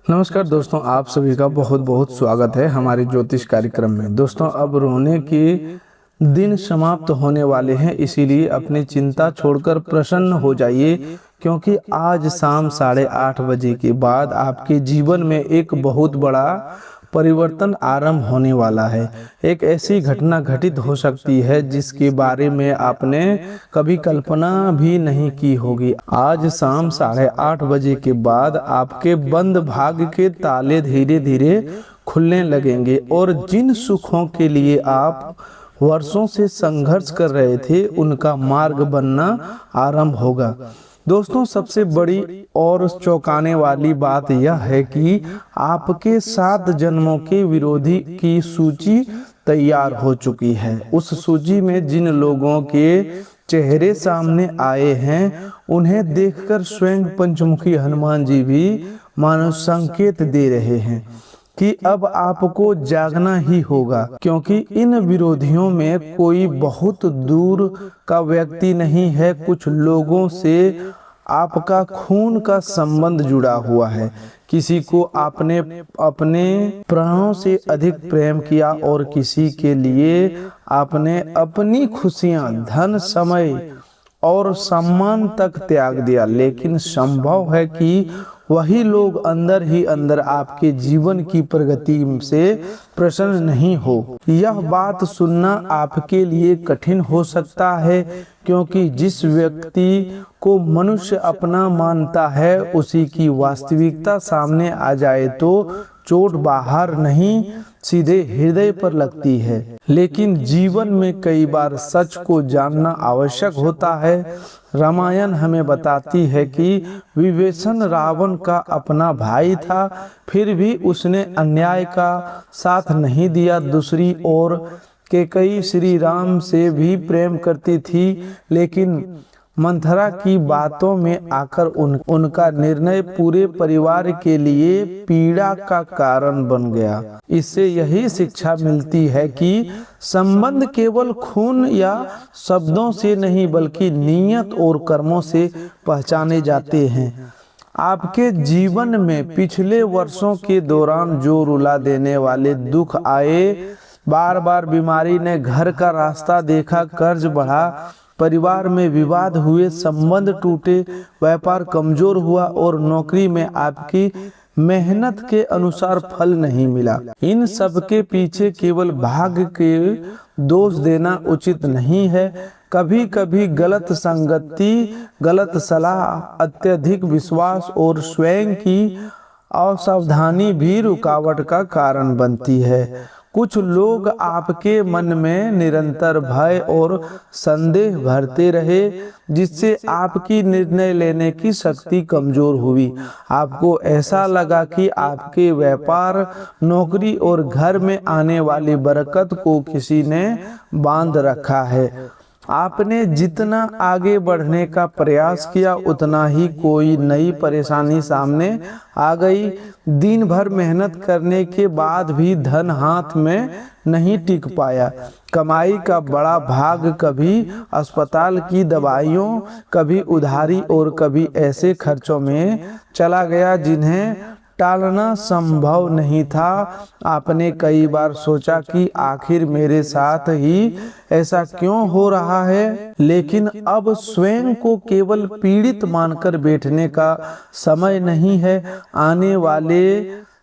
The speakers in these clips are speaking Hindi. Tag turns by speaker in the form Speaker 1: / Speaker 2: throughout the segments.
Speaker 1: नमस्कार दोस्तों, आप सभी का बहुत बहुत स्वागत है हमारे ज्योतिष कार्यक्रम में। दोस्तों, अब रोने के दिन समाप्त होने वाले हैं, इसीलिए अपनी चिंता छोड़कर प्रसन्न हो जाइए, क्योंकि आज शाम 8:30 बजे के बाद आपके जीवन में एक बहुत बड़ा परिवर्तन आरंभ होने वाला है। एक ऐसी घटना घटित हो सकती है जिसके बारे में आपने कभी कल्पना भी नहीं की होगी। आज शाम 8:30 बजे के बाद आपके बंद भाग्य के ताले धीरे धीरे खुलने लगेंगे और जिन सुखों के लिए आप वर्षों से संघर्ष कर रहे थे उनका मार्ग बनना आरंभ होगा। दोस्तों, सबसे बड़ी और चौंकाने वाली बात यह है कि आपके 7 जन्मों के विरोधी की सूची तैयार हो चुकी है। उस सूची में जिन लोगों के चेहरे सामने आए हैं उन्हें देखकर स्वयं पंचमुखी हनुमान जी भी मानो संकेत दे रहे हैं कि अब आपको जागना ही होगा, क्योंकि इन विरोधियों में कोई बहुत दूर का व्यक्ति नहीं है। कुछ लोगों से आपका खून का संबंध जुड़ा हुआ है। किसी को आपने अपने प्राणों से अधिक प्रेम किया और किसी के लिए आपने अपनी खुशियां, धन, समय और सम्मान तक त्याग दिया। लेकिन संभव है कि वही लोग अंदर ही अंदर आपके जीवन की प्रगति से प्रसन्न नहीं हो। यह बात सुनना आपके लिए कठिन हो सकता है, क्योंकि जिस व्यक्ति को मनुष्य अपना मानता है उसी की वास्तविकता सामने आ जाए तो चोट बाहर नहीं सीधे हृदय पर लगती है। लेकिन जीवन में कई बार सच को जानना आवश्यक होता है। रामायण हमें बताती है कि विभीषण रावण का अपना भाई था, फिर भी उसने अन्याय का साथ नहीं दिया। दूसरी ओर कैकेयी श्री राम से भी प्रेम करती थी, लेकिन मंथरा की बातों में आकर उनका निर्णय पूरे परिवार के लिए पीड़ा का कारण बन गया। इससे यही शिक्षा मिलती है कि संबंध केवल खून या शब्दों से नहीं बल्कि नियत और कर्मों से पहचाने जाते हैं। आपके जीवन में पिछले वर्षों के दौरान जो रुला देने वाले दुख आए, बार बार बीमारी ने घर का रास्ता देखा, कर्ज बढ़ा, परिवार में विवाद हुए, संबंध टूटे, व्यापार कमजोर हुआ और नौकरी में आपकी मेहनत के अनुसार फल नहीं मिला, इन सब के पीछे केवल भाग्य के दोष देना उचित नहीं है। कभी कभी गलत संगति, गलत सलाह, अत्यधिक विश्वास और स्वयं की असावधानी भी रुकावट का कारण बनती है। कुछ लोग आपके मन में निरंतर भय और संदेह भरते रहे, जिससे आपकी निर्णय लेने की शक्ति कमजोर हुई। आपको ऐसा लगा कि आपके व्यापार, नौकरी और घर में आने वाली बरकत को किसी ने बांध रखा है। आपने जितना आगे बढ़ने का प्रयास किया उतना ही कोई नई परेशानी सामने आ गई। दिन भर मेहनत करने के बाद भी धन हाथ में नहीं टिक पाया। कमाई का बड़ा भाग कभी अस्पताल की दवाइयों, कभी उधारी और कभी ऐसे खर्चों में चला गया जिन्हें टालना संभव नहीं था। आपने कई बार सोचा कि आखिर मेरे साथ ही ऐसा क्यों हो रहा है, लेकिन अब स्वयं को केवल पीड़ित मानकर बैठने का समय नहीं है। आने वाले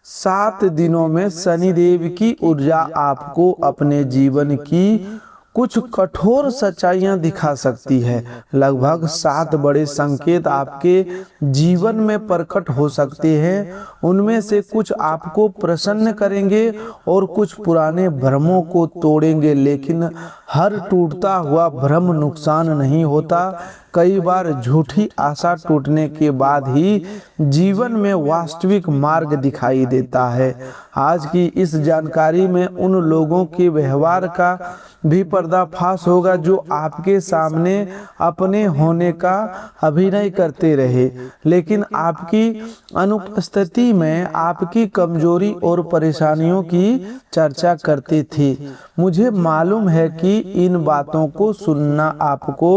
Speaker 1: 7 दिनों में शनिदेव की ऊर्जा आपको अपने जीवन की कुछ कठोर सच्चाइयां दिखा सकती है। लगभग 7 बड़े संकेत आपके जीवन में प्रकट हो सकते हैं। उनमें से कुछ आपको प्रसन्न करेंगे और कुछ पुराने भ्रमों को तोड़ेंगे, लेकिन हर टूटता हुआ भ्रम नुकसान नहीं होता। कई बार झूठी आशा टूटने के बाद ही जीवन में वास्तविक मार्ग दिखाई देता है। आज की इस जानकारी में उन लोगों के व्यवहार का भी पर्दाफाश होगा जो आपके सामने अपने होने का अभिनय करते रहे, लेकिन आपकी अनुपस्थिति में आपकी कमजोरी और परेशानियों की चर्चा करते थे। मुझे मालूम है कि इन बातों को सुनना आपको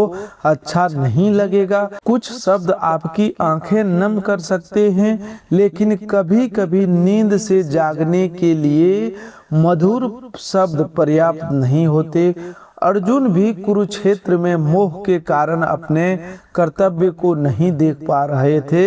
Speaker 1: अच्छा नहीं लगेगा। कुछ शब्द आपकी आंखें नम कर सकते हैं, लेकिन कभी कभी नींद से जागने के लिए मधुर शब्द पर्याप्त नहीं होते। अर्जुन भी कुरुक्षेत्र में मोह के कारण अपने कर्तव्य को नहीं देख पा रहे थे।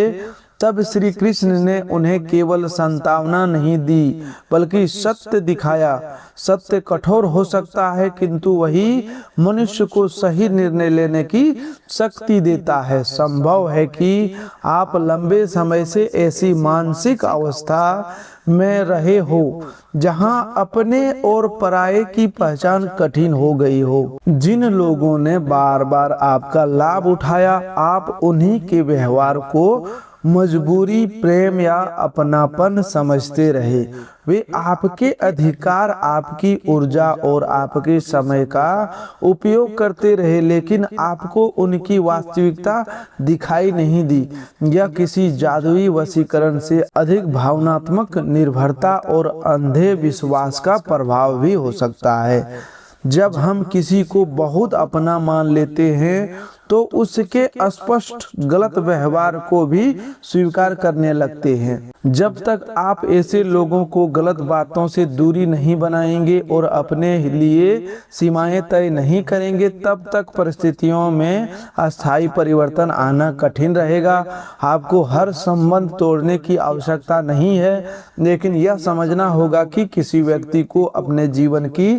Speaker 1: तब श्री कृष्ण ने उन्हें केवल सांत्वना नहीं दी, बल्कि सत्य दिखाया। सत्य कठोर हो सकता है, किंतु वही मनुष्य को सही निर्णय लेने की शक्ति देता है। संभव है कि आप लंबे समय से ऐसी मानसिक अवस्था में रहे हो जहां अपने और पराये की पहचान कठिन हो गई हो। जिन लोगों ने बार बार आपका लाभ उठाया, आप उन्हीं के व्यवहार को मजबूरी, प्रेम या अपनापन समझते रहे। वे आपके अधिकार, आपकी ऊर्जा और आपके समय का उपयोग करते रहे, लेकिन आपको उनकी वास्तविकता दिखाई नहीं दी। यह किसी जादुई वशीकरण से अधिक भावनात्मक निर्भरता और अंधे विश्वास का प्रभाव भी हो सकता है। जब हम किसी को बहुत अपना मान लेते हैं तो उसके स्पष्ट गलत व्यवहार को भी स्वीकार करने लगते हैं। जब तक आप ऐसे लोगों को गलत बातों से दूरी नहीं बनाएंगे और अपने लिए सीमाएं तय नहीं करेंगे, तब तक परिस्थितियों में अस्थायी परिवर्तन आना कठिन रहेगा। आपको हर संबंध तोड़ने की आवश्यकता नहीं है, लेकिन यह समझना होगा कि किसी व्यक्ति को अपने जीवन की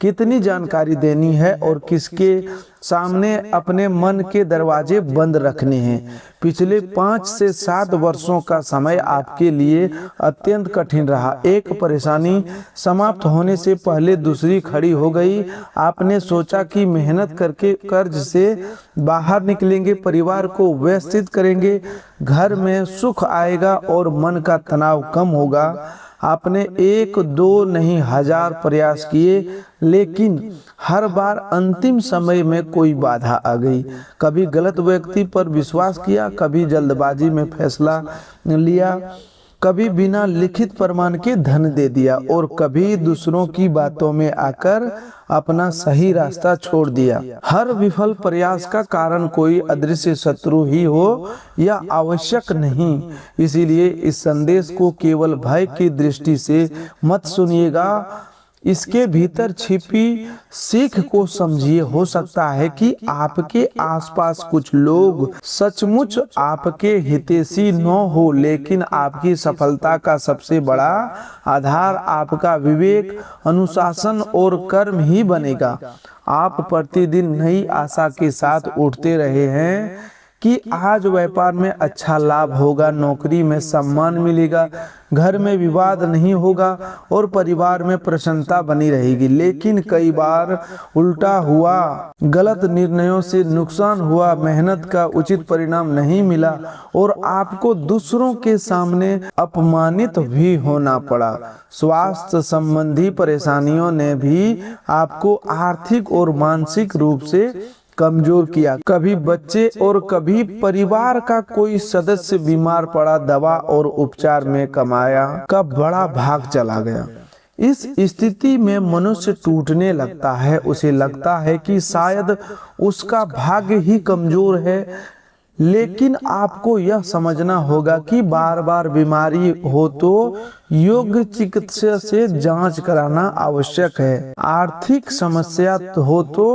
Speaker 1: कितनी जानकारी देनी है और किसके सामने अपने मन के दरवाजे बंद रखने हैं। पिछले 5 से 7 वर्षों का समय आपके लिए अत्यंत कठिन रहा। एक परेशानी समाप्त होने से पहले दूसरी खड़ी हो गई। आपने सोचा कि मेहनत करके कर्ज से बाहर निकलेंगे, परिवार को व्यवस्थित करेंगे, घर में सुख आएगा और मन का तनाव कम होगा। आपने 1, 2 नहीं 1000 प्रयास किए, लेकिन हर बार अंतिम समय में कोई बाधा आ गई। कभी गलत व्यक्ति पर विश्वास किया, कभी जल्दबाजी में फैसला लिया, कभी बिना लिखित प्रमाण के धन दे दिया और कभी दूसरों की बातों में आकर अपना सही रास्ता छोड़ दिया। हर विफल प्रयास का कारण कोई अदृश्य शत्रु ही हो, यह आवश्यक नहीं। इसीलिए इस संदेश को केवल भय की दृष्टि से मत सुनिएगा, इसके भीतर छिपी सीख को समझिए। हो सकता है कि आपके आसपास कुछ लोग सचमुच आपके हितैषी न हो, लेकिन आपकी सफलता का सबसे बड़ा आधार आपका विवेक, अनुशासन और कर्म ही बनेगा। आप प्रतिदिन नई आशा के साथ उठते रहे हैं कि आज व्यापार में अच्छा लाभ होगा, नौकरी में सम्मान मिलेगा, घर में विवाद नहीं होगा और परिवार में प्रसन्नता बनी रहेगी। लेकिन कई बार उल्टा हुआ, गलत निर्णयों से नुकसान हुआ, मेहनत का उचित परिणाम नहीं मिला और आपको दूसरों के सामने अपमानित भी होना पड़ा। स्वास्थ्य संबंधी परेशानियों ने भी आपको आर्थिक और मानसिक रूप से कमजोर किया। कभी बच्चे और कभी परिवार का कोई सदस्य बीमार पड़ा, दवा और उपचार में कमाया का बड़ा भाग चला गया। इस स्थिति में मनुष्य टूटने लगता है। उसे लगता है कि शायद उसका भाग्य ही कमजोर है, लेकिन आपको यह समझना होगा कि बार बार बीमारी हो तो योग्य चिकित्सा से जांच कराना आवश्यक है। आर्थिक समस्या हो तो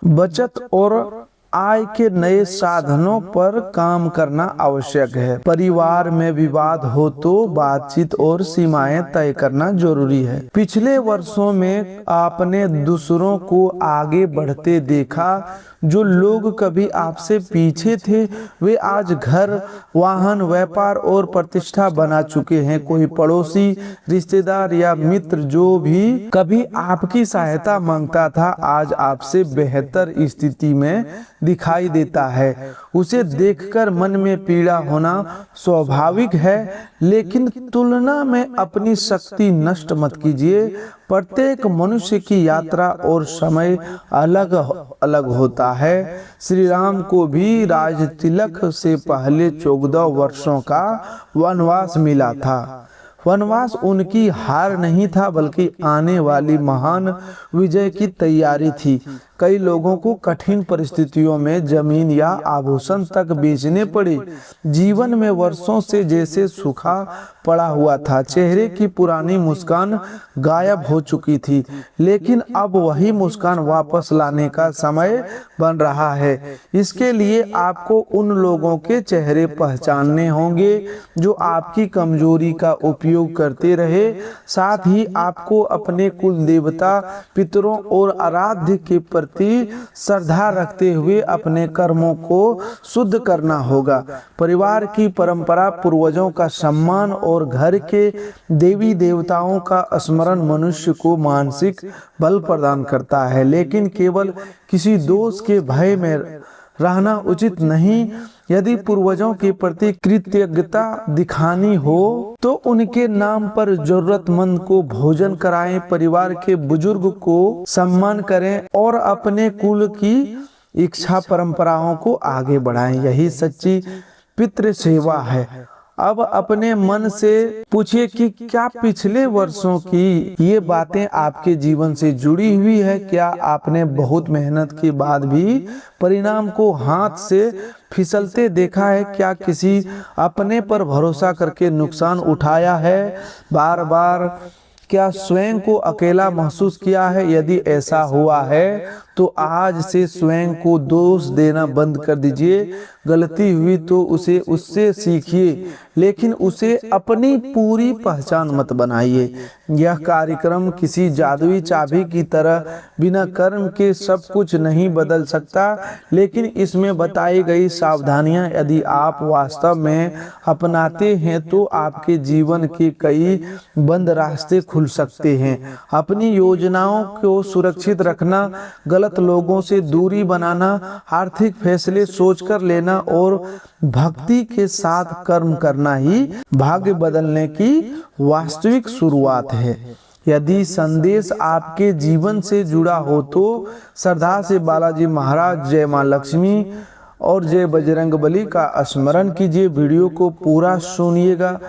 Speaker 1: बचत और आय के नए साधनों पर काम करना आवश्यक है। परिवार में विवाद हो तो बातचीत और सीमाएं तय करना जरूरी है। पिछले वर्षों में आपने दूसरों को आगे बढ़ते देखा। जो लोग कभी आपसे पीछे थे, वे आज घर, वाहन, व्यापार और प्रतिष्ठा बना चुके हैं। कोई पड़ोसी, रिश्तेदार या मित्र जो भी कभी आपकी सहायता मांगता था, आज आपसे बेहतर स्थिति में दिखाई देता है। उसे देखकर मन में पीड़ा होना स्वाभाविक है, लेकिन तुलना में अपनी शक्ति नष्ट मत कीजिए। प्रत्येक मनुष्य की यात्रा और समय अलग अलग होता है। श्री राम को भी राज तिलक से पहले 14 वर्षों का वनवास मिला था। वनवास उनकी हार नहीं था, बल्कि आने वाली महान विजय की तैयारी थी। कई लोगों को कठिन परिस्थितियों में जमीन या आभूषण तक बेचने पड़े। जीवन में वर्षों से जैसे सूखा पड़ा हुआ था, चेहरे की पुरानी मुस्कान गायब हो चुकी थी, लेकिन अब वही मुस्कान वापस लाने का समय बन रहा है। इसके लिए आपको उन लोगों के चेहरे पहचानने होंगे जो आपकी कमजोरी का उपयोग करते रहे। साथ ही आपको अपने कुल देवता, पितरों और आराध्य के प्रति श्रद्धा रखते हुए अपने कर्मों को शुद्ध करना होगा। परिवार की परंपरा, पूर्वजों का सम्मान और घर के देवी देवताओं का स्मरण मनुष्य को मानसिक बल प्रदान करता है, लेकिन केवल किसी दोष के भय में रहना उचित नहीं। यदि पूर्वजों के प्रति कृतज्ञता दिखानी हो तो उनके नाम पर जरूरतमंद को भोजन कराएं, परिवार के बुजुर्ग को सम्मान करें और अपने कुल की इच्छा परंपराओं को आगे बढ़ाएं। यही सच्ची पितृ सेवा है। अब अपने मन से पूछिए कि क्या पिछले वर्षों की ये बातें आपके जीवन से जुड़ी हुई है? क्या आपने बहुत मेहनत के बाद भी परिणाम को हाथ से फिसलते देखा है? क्या किसी अपने पर भरोसा करके नुकसान उठाया है? बार बार क्या स्वयं को अकेला महसूस किया है? यदि ऐसा हुआ है तो आज से स्वयं को दोष देना बंद कर दीजिए। गलती हुई तो उससे सीखिए, लेकिन उसे अपनी पूरी पहचान मत बनाइए। यह कार्यक्रम किसी जादुई चाबी की तरह बिना कर्म के सब कुछ नहीं बदल सकता, लेकिन इसमें बताई गई सावधानियां यदि आप वास्तव में अपनाते हैं तो आपके जीवन के कई बंद रास्ते खुल सकते हैं। अपनी योजनाओं को सुरक्षित रखना, गलत लोगों से दूरी बनाना, आर्थिक फैसले सोचकर लेना और भक्ति के साथ कर्म करना ही भाग्य बदलने की वास्तविक शुरुआत है। यदि संदेश आपके जीवन से जुड़ा हो तो श्रद्धा से बालाजी महाराज, जय मां लक्ष्मी और जय बजरंगबली का स्मरण कीजिए। वीडियो को पूरा सुनिएगा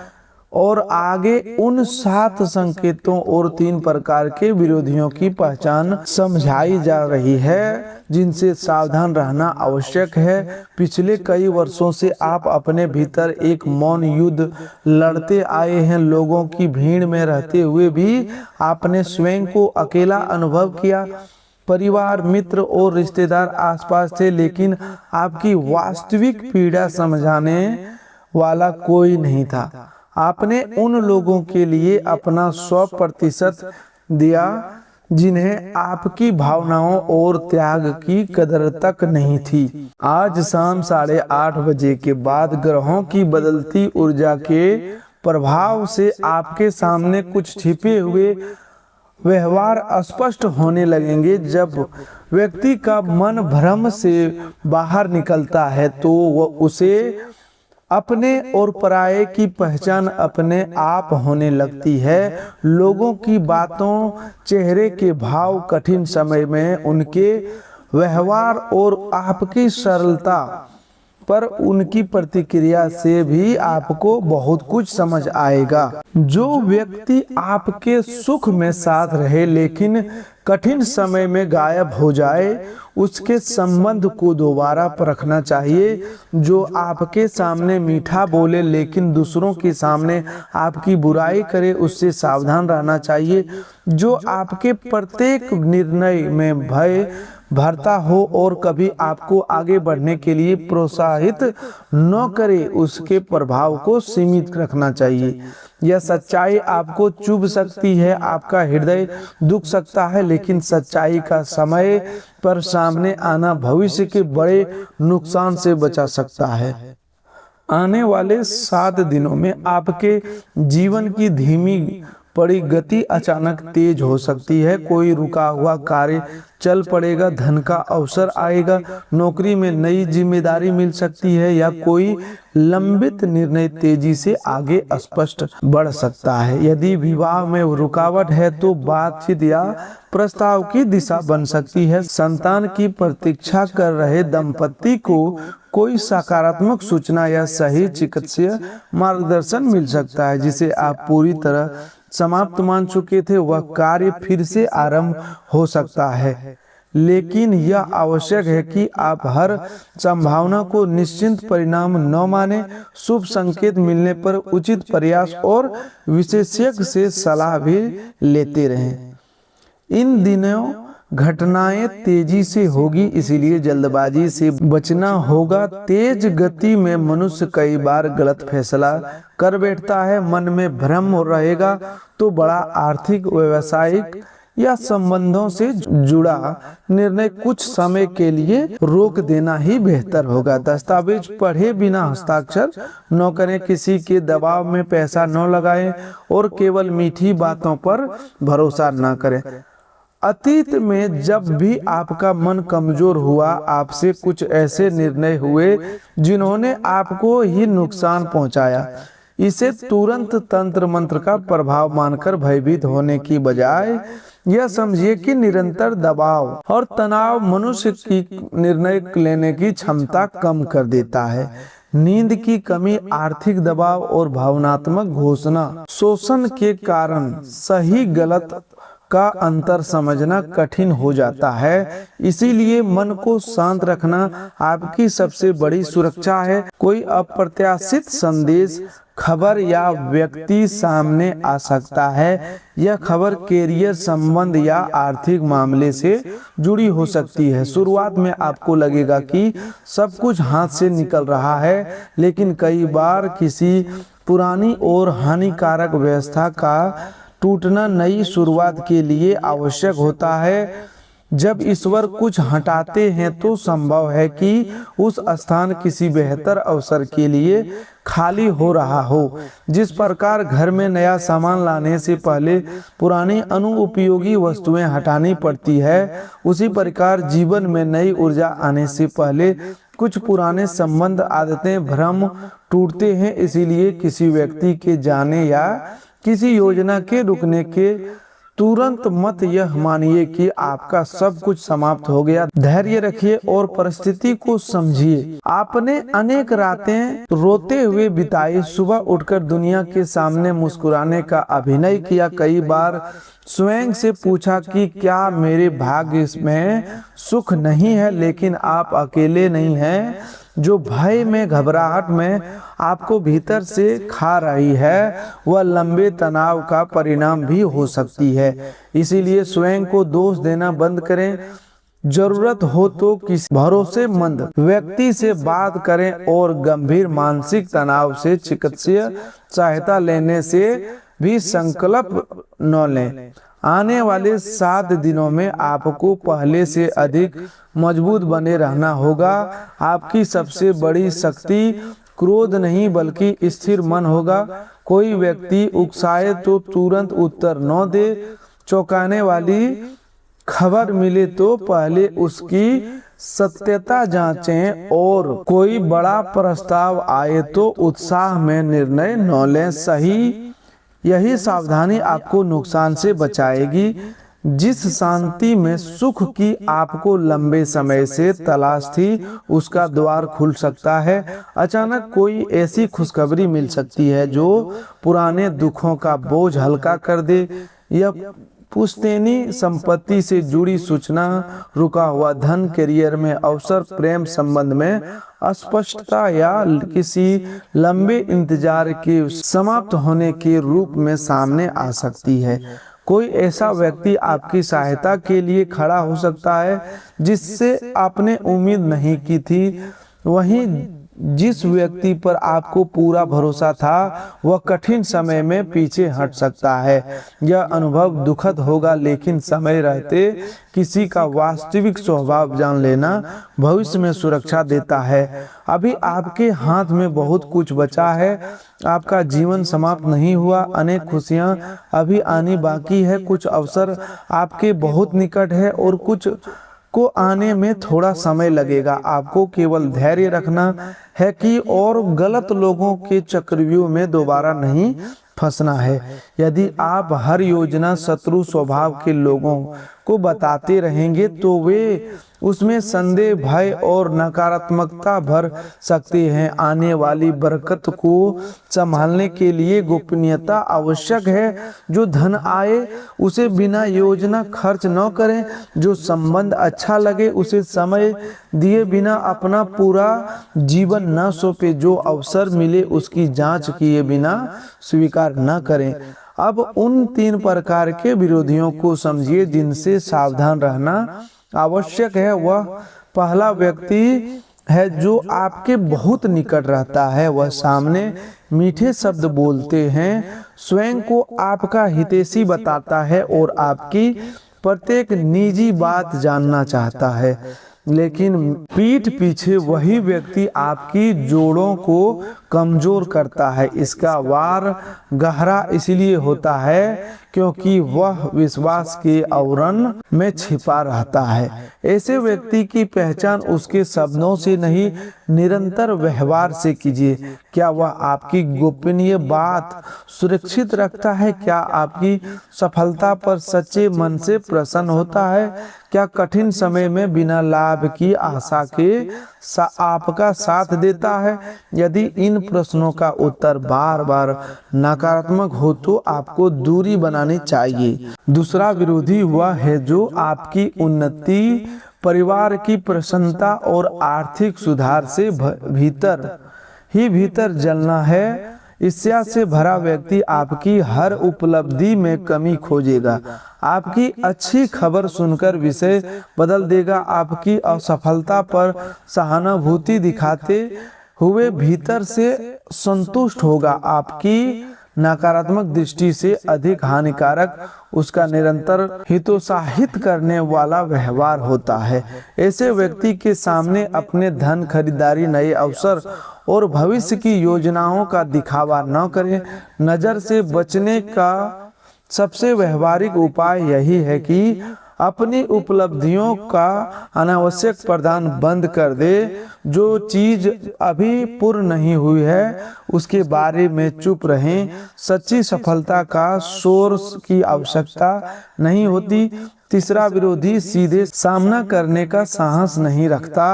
Speaker 1: और आगे उन 7 संकेतों और 3 प्रकार के विरोधियों की पहचान समझाई जा रही है जिनसे सावधान रहना आवश्यक है। पिछले कई वर्षों से आप अपने भीतर एक मौन युद्ध लड़ते आए हैं। लोगों की भीड़ में रहते हुए भी आपने स्वयं को अकेला अनुभव किया। परिवार, मित्र और रिश्तेदार आसपास थे, लेकिन आपकी वास्तविक पीड़ा समझाने वाला कोई नहीं था। आपने उन लोगों के लिए अपना 100% दिया जिन्हें आपकी भावनाओं और त्याग की कदर तक नहीं थी। आज शाम 8:30 बजे के बाद ग्रहों की बदलती ऊर्जा के प्रभाव से आपके सामने कुछ छिपे हुए व्यवहार स्पष्ट होने लगेंगे। जब व्यक्ति का मन भ्रम से बाहर निकलता है तो वह उसे अपने और पराये की पहचान अपने आप होने लगती है। लोगों की बातों, चेहरे के भाव, कठिन समय में उनके व्यवहार और आपकी सरलता पर उनकी प्रतिक्रिया से भी आपको बहुत कुछ समझ आएगा। जो व्यक्ति आपके सुख में साथ रहे लेकिन कठिन समय में गायब हो जाए, उसके संबंध को दोबारा परखना चाहिए। जो आपके सामने मीठा बोले लेकिन दूसरों के सामने आपकी बुराई करे, उससे सावधान रहना चाहिए। जो आपके प्रत्येक निर्णय में भय भरता हो और कभी आपको आगे बढ़ने के लिए प्रोत्साहित न करे, उसके प्रभाव को सीमित रखना चाहिए। यह सच्चाई आपको चुभ सकती है, आपका हृदय दुख सकता है, लेकिन सच्चाई का समय पर सामने आना भविष्य के बड़े नुकसान से बचा सकता है। आने वाले 7 दिनों में आपके जीवन की धीमी पड़ी गति अचानक तेज हो सकती है। कोई रुका हुआ कार्य चल पड़ेगा, धन का अवसर आएगा, नौकरी में नई जिम्मेदारी मिल सकती है या कोई लंबित निर्णय तेजी से आगे स्पष्ट बढ़ सकता है। यदि विवाह में रुकावट है तो बातचीत या प्रस्ताव की दिशा बन सकती है। संतान की प्रतीक्षा कर रहे दंपति को कोई सकारात्मक सूचना या सही चिकित्सीय मार्गदर्शन मिल सकता है जिसे आप पूरी तरह समाप्त मान चुके थे। वह कार्य फिर से आरंभ हो सकता है। लेकिन यह आवश्यक है कि आप हर संभावना को निश्चित परिणाम न माने। शुभ संकेत मिलने पर उचित प्रयास और विशेषज्ञ से सलाह भी लेते रहें। इन दिनों घटनाएं तेजी से होगी, इसलिए जल्दबाजी से बचना होगा। तेज गति में मनुष्य कई बार गलत फैसला कर बैठता है। मन में भ्रम रहेगा तो बड़ा आर्थिक, व्यावसायिक या संबंधों से जुड़ा निर्णय कुछ समय के लिए रोक देना ही बेहतर होगा। दस्तावेज पढ़े बिना हस्ताक्षर न करें, किसी के दबाव में पैसा न लगाएं और केवल मीठी बातों पर भरोसा न करें। अतीत में जब भी आपका मन कमजोर हुआ, आपसे कुछ ऐसे निर्णय हुए जिन्होंने आपको ही नुकसान पहुंचाया। इसे तुरंत तंत्र मंत्र का प्रभाव मानकर भयभीत होने की बजाय यह समझिए कि निरंतर दबाव और तनाव मनुष्य की निर्णय लेने की क्षमता कम कर देता है। नींद की कमी, आर्थिक दबाव और भावनात्मक घोषणा शोषण के कारण सही गलत का अंतर समझना कठिन हो जाता है। इसीलिए मन को शांत रखना आपकी सबसे बड़ी सुरक्षा है। कोई अप्रत्याशित संदेश, खबर या व्यक्ति सामने आ सकता है। यह खबर कैरियर, संबंध या आर्थिक मामले से जुड़ी हो सकती है। शुरुआत में आपको लगेगा कि सब कुछ हाथ से निकल रहा है, लेकिन कई बार किसी पुरानी और हानिकारक व्यवस्था का टूटना नई शुरुआत के लिए आवश्यक होता है। जब ईश्वर कुछ हटाते हैं तो संभव है कि उस स्थान किसी बेहतर अवसर के लिए खाली हो रहा हो। जिस प्रकार घर में नया सामान लाने से पहले पुरानी अनुपयोगी वस्तुएं हटानी पड़ती है, उसी प्रकार जीवन में नई ऊर्जा आने से पहले कुछ पुराने संबंध, आदतें, भ्रम टूटते हैं। इसीलिए किसी व्यक्ति के जाने या किसी योजना के रुकने के तुरंत मत यह मानिए कि आपका सब कुछ समाप्त हो गया। धैर्य रखिए और परिस्थिति को समझिए। आपने अनेक रातें रोते हुए बिताई, सुबह उठकर दुनिया के सामने मुस्कुराने का अभिनय किया। कई बार स्वयं से पूछा कि क्या मेरे भाग्य में सुख नहीं है, लेकिन आप अकेले नहीं हैं। जो भय में, घबराहट में आपको भीतर से खा रही है, वह लंबे तनाव का परिणाम भी हो सकती है। इसीलिए स्वयं को दोष देना बंद करें। जरूरत हो तो किसी भरोसेमंद व्यक्ति से बात करें और गंभीर मानसिक तनाव से चिकित्सीय सहायता लेने से भी संकल्प न लें। आने वाले 7 दिनों में आपको पहले से अधिक मजबूत बने रहना होगा। आपकी सबसे बड़ी शक्ति क्रोध नहीं बल्कि स्थिर मन होगा। कोई व्यक्ति उकसाए तो तुरंत उत्तर न दे। चौंकाने वाली खबर मिले तो पहले उसकी सत्यता जांचें और कोई बड़ा प्रस्ताव आए तो उत्साह में निर्णय न लें। यही सावधानी आपको नुकसान से बचाएगी। जिस शांति में सुख की आपको लंबे समय से तलाश थी, उसका द्वार खुल सकता है। अचानक कोई ऐसी खुशखबरी मिल सकती है जो पुराने दुखों का बोझ हल्का कर दे। यह पुश्तैनी संपत्ति से जुड़ी सूचना, रुका हुआ धन, करियर में अवसर, प्रेम संबंध में अस्पष्टता या किसी लंबे इंतजार के समाप्त होने के रूप में सामने आ सकती है। कोई ऐसा व्यक्ति आपकी सहायता के लिए खड़ा हो सकता है जिससे आपने उम्मीद नहीं की थी। वहीं जिस व्यक्ति पर आपको पूरा भरोसा था, वह कठिन समय में पीछे हट सकता है। यह अनुभव दुखद होगा, लेकिन समय रहते किसी का वास्तविक स्वभाव जान लेना भविष्य में सुरक्षा देता है। अभी आपके हाथ में बहुत कुछ बचा है। आपका जीवन समाप्त नहीं हुआ। अनेक खुशियां अभी आनी बाकी है। कुछ अवसर आपके बहुत निकट है और कुछ को आने में थोड़ा समय लगेगा। आपको केवल धैर्य रखना है कि और गलत लोगों के चक्रव्यूह में दोबारा नहीं फंसना है। यदि आप हर योजना शत्रु स्वभाव के लोगों को बताते रहेंगे तो वे उसमें संदेह, भय और नकारात्मकता भर सकते हैं। आने वाली बरकत को संभालने के लिए गोपनीयता आवश्यक है। जो धन आए उसे बिना योजना खर्च न करें। जो संबंध अच्छा लगे उसे समय दिए बिना अपना पूरा जीवन न सौंपे। जो अवसर मिले उसकी जांच किए बिना स्वीकार न करें। अब उन 3 प्रकार के विरोधियों को समझिए जिनसे सावधान रहना आवश्यक है। वह पहला व्यक्ति है जो आपके बहुत निकट रहता है। वह सामने मीठे शब्द बोलते हैं, स्वयं को आपका हितैषी बताता है और आपकी प्रत्येक निजी बात जानना चाहता है। लेकिन पीठ पीछे वही व्यक्ति आपकी जोड़ों को कमजोर करता है। इसका वार गहरा इसलिए होता है क्योंकि वह विश्वास के आवरण में छिपा रहता है। ऐसे व्यक्ति की पहचान उसके शब्दों से नहीं, निरंतर व्यवहार से कीजिए। क्या वह आपकी गोपनीय बात सुरक्षित रखता है? क्या आपकी सफलता पर सच्चे मन से प्रसन्न होता है? क्या कठिन समय में बिना लाभ की आशा के आपका साथ देता है? यदि इन प्रश्नों का उत्तर बार बार नकारात्मक हो तो आपको दूरी बनानी चाहिए। दूसरा विरोधी वह है जो आपकी उन्नति, परिवार की प्रसन्नता और आर्थिक सुधार से भीतर जलना है। ईर्ष्या से भरा व्यक्ति आपकी हर उपलब्धि में कमी खोजेगा। आपकी अच्छी खबर सुनकर विषय बदल देगा। आपकी असफलता पर सहानुभूति दिखाते हुए भीतर से संतुष्ट होगा। आपकी नकारात्मक दृष्टि से अधिक हानिकारक उसका निरंतर हितोत्साहित करने वाला व्यवहार होता है। ऐसे व्यक्ति के सामने अपने धन, खरीदारी, नए अवसर और भविष्य की योजनाओं का दिखावा न करें। नजर से बचने का सबसे व्यवहारिक उपाय यही है कि अपनी उपलब्धियों का अनावश्यक प्रदान बंद कर दे। जो चीज अभी पूर्ण नहीं हुई है उसके बारे में चुप रहें। सच्ची सफलता का सोर्स की आवश्यकता नहीं होती। तीसरा विरोधी सीधे सामना करने का साहस नहीं रखता।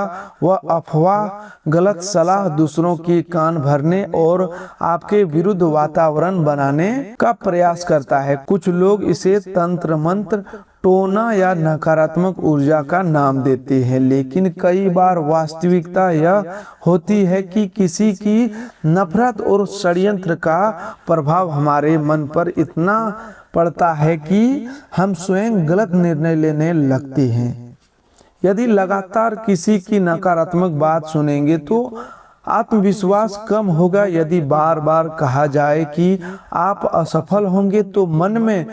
Speaker 1: वह अफवाह, गलत सलाह, दूसरों की कान भरने और आपके विरुद्ध वातावरण बनाने का प्रयास करता है। कुछ लोग इसे तंत्र मंत्र, टोना या नकारात्मक ऊर्जा का नाम देते हैं, लेकिन कई बार वास्तविकता यह होती है कि किसी की नफरत और षड्यंत्र का प्रभाव हमारे मन पर इतना पड़ता है कि हम स्वयं गलत निर्णय लेने लगते हैं। यदि लगातार किसी की नकारात्मक बात सुनेंगे तो आत्मविश्वास कम होगा। यदि बार बार कहा जाए कि आप असफल होंगे तो मन में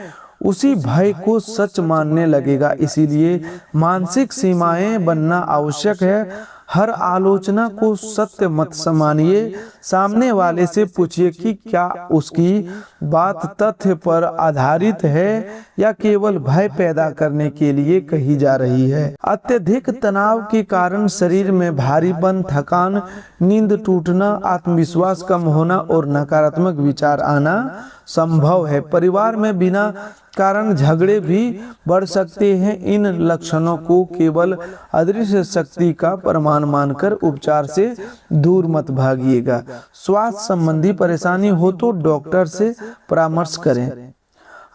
Speaker 1: उसी भय को सच मानने लगेगा। इसीलिए मानसिक सीमाएं बनना आवश्यक है। हर आलोचना को सत्य मत मानिए। सामने वाले से पूछिए कि क्या उसकी बात तथ्य पर आधारित है या केवल भय पैदा करने के लिए कही जा रही है। अत्यधिक तनाव के कारण शरीर में भारीपन, थकान, नींद टूटना, आत्मविश्वास कम होना और नकारात्मक विचार आना संभव है। परिवार में बिना कारण झगड़े भी बढ़ सकते हैं। इन लक्षणों को केवल अदृश्य शक्ति का प्रमाण मानकर उपचार से दूर मत भागिएगा। स्वास्थ्य संबंधी परेशानी हो तो डॉक्टर से परामर्श करें।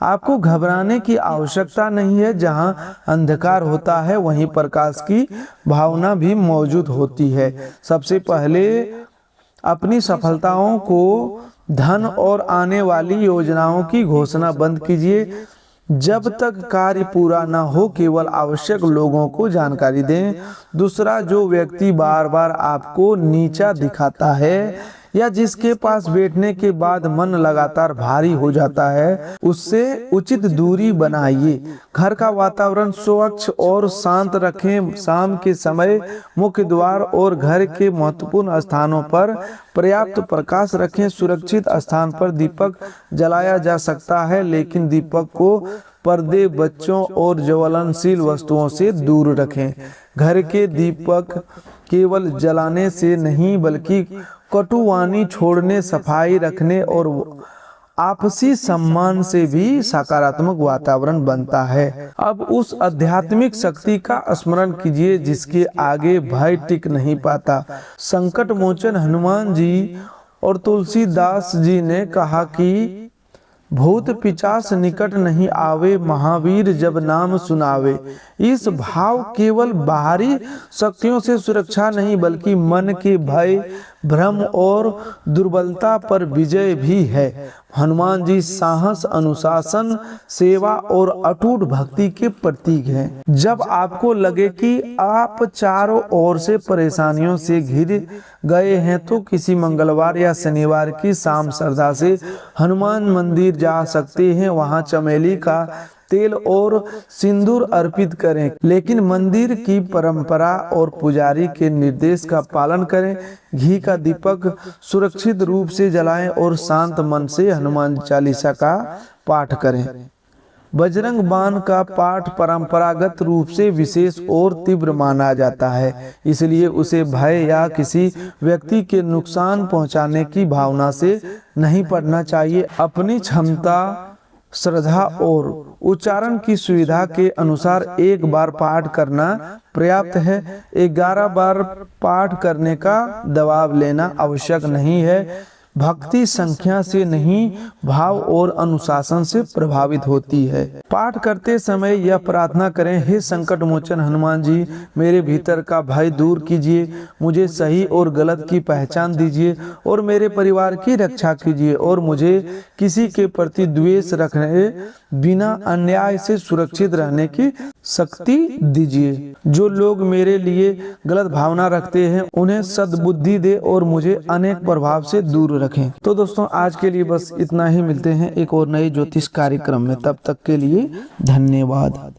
Speaker 1: आपको घबराने की आवश्यकता नहीं है। जहां अंधकार होता है वहीं प्रकाश की भावना भी मौजूद होती है। सबसे पहले अपनी सफलताओं को, धन और आने वाली योजनाओं की घोषणा बंद कीजिए। जब तक कार्य पूरा न हो केवल आवश्यक लोगों को जानकारी दें। दूसरा, जो व्यक्ति बार बार आपको नीचा दिखाता है या जिसके पास बैठने के बाद मन लगातार भारी हो जाता है उससे उचित दूरी बनाइए। घर का वातावरण स्वच्छ और शांत रखें। शाम के समय मुख्य द्वार और घर के महत्वपूर्ण स्थानों पर पर्याप्त प्रकाश रखें। सुरक्षित स्थान पर दीपक जलाया जा सकता है, लेकिन दीपक को पर्दे, बच्चों और ज्वलनशील वस्तुओं से दूर रखें। घर के दीपक केवल जलाने से नहीं बल्कि कटुवाणी छोड़ने, सफाई रखने और आपसी सम्मान से भी सकारात्मक वातावरण बनता है। अब उस आध्यात्मिक शक्ति का स्मरण कीजिए जिसके आगे भय टिक नहीं पाता। संकट मोचन हनुमान जी और तुलसीदास जी ने कहा कि भूत पिचास निकट नहीं आवे, महावीर जब नाम सुनावे। इस भाव केवल बाहरी शक्तियों से सुरक्षा नहीं बल्कि मन के भय, भ्रम और दुर्बलता पर विजय भी है। हनुमान जी साहस, अनुशासन, सेवा और अटूट भक्ति के प्रतीक हैं। जब आपको लगे कि आप चारों ओर से परेशानियों से घिर गए हैं तो किसी मंगलवार या शनिवार की शाम श्रद्धा से हनुमान मंदिर जा सकते हैं। वहां चमेली का तेल और सिंदूर अर्पित करें, लेकिन मंदिर की परंपरा और पुजारी के निर्देश का पालन करें। घी का दीपक सुरक्षित रूप से जलाएं और शांत मन से हनुमान चालीसा का पाठ करें। बजरंग बाण का पाठ परंपरागत रूप से विशेष और तीव्र माना जाता है, इसलिए उसे भय या किसी व्यक्ति के नुकसान पहुंचाने की भावना से नहीं पढ़ना चाहिए। अपनी क्षमता, श्रद्धा और उच्चारण की सुविधा के अनुसार एक बार पाठ करना पर्याप्त है। 11 बार पाठ करने का दबाव लेना आवश्यक नहीं है। भक्ति संख्या से नहीं, भाव और अनुशासन से प्रभावित होती है। पाठ करते समय यह प्रार्थना करें, हे संकट मोचन हनुमान जी, मेरे भीतर का भय दूर कीजिए, मुझे सही और गलत की पहचान दीजिए और मेरे परिवार की रक्षा कीजिए और मुझे किसी के प्रति द्वेष रखने बिना अन्याय से सुरक्षित रहने की शक्ति दीजिए। जो लोग मेरे लिए गलत भावना रखते हैं उन्हें सद्बुद्धि दे और मुझे अनेक प्रभाव से दूर रखें। तो दोस्तों आज के लिए बस इतना ही। मिलते हैं एक और नए ज्योतिष कार्यक्रम में, तब तक के लिए धन्यवाद।